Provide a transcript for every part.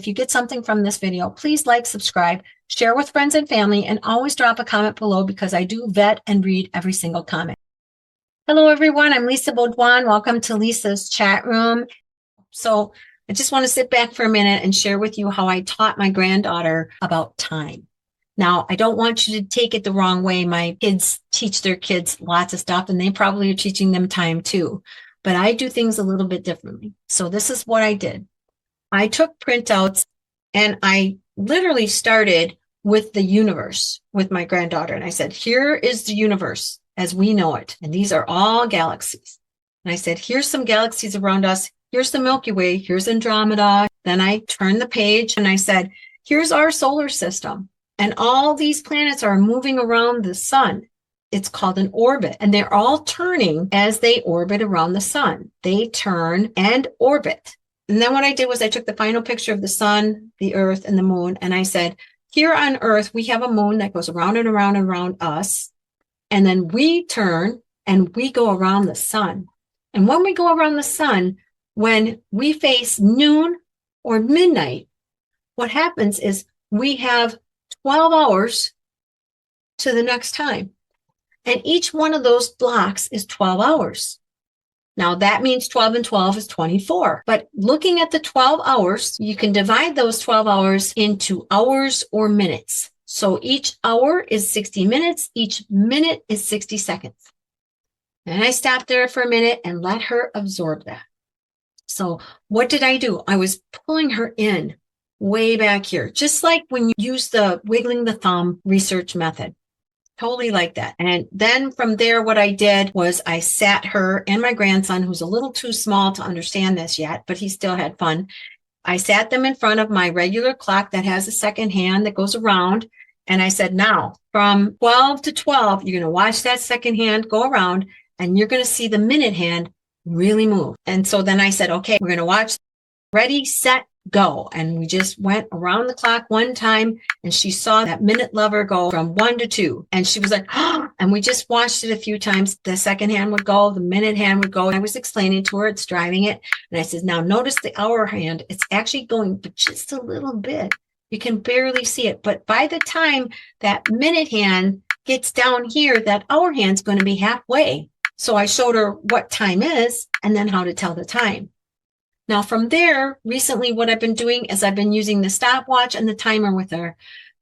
If you get something from this video, please like, subscribe, share with friends and family, and always drop a comment below because I do vet and read every single comment. Hello, everyone. I'm Lisa Baudouin. Welcome to Lisa's chat room. So I just want to sit back for a minute and share with you how I taught my granddaughter about time. Now, I don't want you to take it the wrong way. My kids teach their kids lots of stuff, and they probably are teaching them time too. But I do things a little bit differently. So this is what I did. I took printouts and I literally started with the universe with my granddaughter. And I said, here is the universe as we know it. And these are all galaxies. And I said, here's some galaxies around us. Here's the Milky Way. Here's Andromeda. Then I turned the page and I said, here's our solar system. And all these planets are moving around the sun. It's called an orbit. And they're all turning as they orbit around the sun. They turn and orbit. And then what I did was I took the final picture of the sun, the earth, and the moon. And I said, here on earth, we have a moon that goes around and around and around us. And then we turn and we go around the sun. And when we go around the sun, when we face noon or midnight, what happens is we have 12 hours to the next time. And each one of those blocks is 12 hours. Now that means 12 and 12 is 24. But looking at the 12 hours, you can divide those 12 hours into hours or minutes. So each hour is 60 minutes. Each minute is 60 seconds. And I stopped there for a minute and let her absorb that. So what did I do? I was pulling her in way back here, just like when you use the wiggling the thumb research method. Totally like that. And then from there, what I did was I sat her and my grandson, who's a little too small to understand this yet, but he still had fun. I sat them in front of my regular clock that has a second hand that goes around. And I said, now from 12 to 12, you're going to watch that second hand go around and you're going to see the minute hand really move. And so then I said, okay, we're going to watch. Ready, set, go. And we just went around the clock one time and she saw that minute lever go from 1 to 2. And she was like, oh, and we just watched it a few times. The second hand would go, the minute hand would go. And I was explaining to her, it's driving it. And I said, now notice the hour hand. It's actually going, but just a little bit. You can barely see it. But by the time that minute hand gets down here, that hour hand's going to be halfway. So I showed her what time is and then how to tell the time. Now from there, recently what I've been doing is I've been using the stopwatch and the timer with her.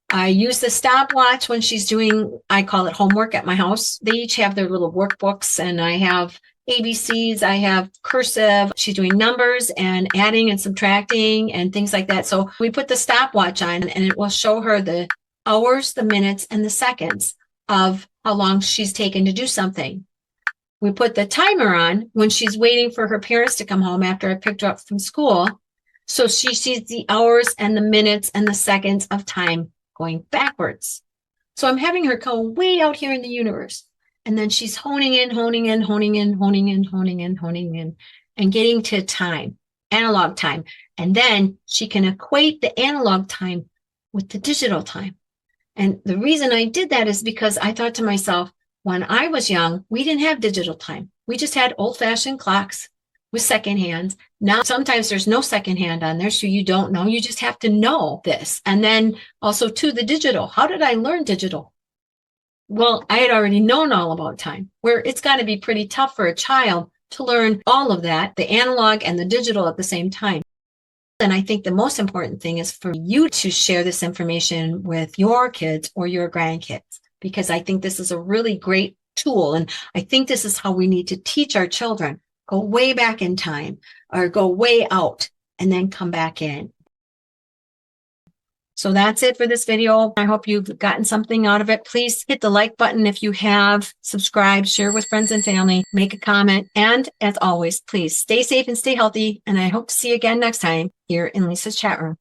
I use the stopwatch when she's doing, I call it homework at my house. They each have their little workbooks and I have ABCs, I have cursive. She's doing numbers and adding and subtracting and things like that. So we put the stopwatch on and it will show her the hours, the minutes, and the seconds of how long she's taken to do something. We put the timer on when she's waiting for her parents to come home after I picked her up from school. So she sees the hours and the minutes and the seconds of time going backwards. So I'm having her go way out here in the universe. And then she's honing in, honing in, honing in, honing in, honing in, honing in, and getting to time, analog time. And then she can equate the analog time with the digital time. And the reason I did that is because I thought to myself, when I was young, we didn't have digital time. We just had old-fashioned clocks with second hands. Now, sometimes there's no second hand on there, so you don't know. You just have to know this. And then also, too, the digital. How did I learn digital? Well, I had already known all about time, where it's got to be pretty tough for a child to learn all of that, the analog and the digital at the same time. And I think the most important thing is for you to share this information with your kids or your grandkids, because I think this is a really great tool. And I think this is how we need to teach our children. Go way back in time or go way out and then come back in. So that's it for this video. I hope you've gotten something out of it. Please hit the like button if you have, subscribe, share with friends and family, make a comment. And as always, please stay safe and stay healthy. And I hope to see you again next time here in Lisa's chat room.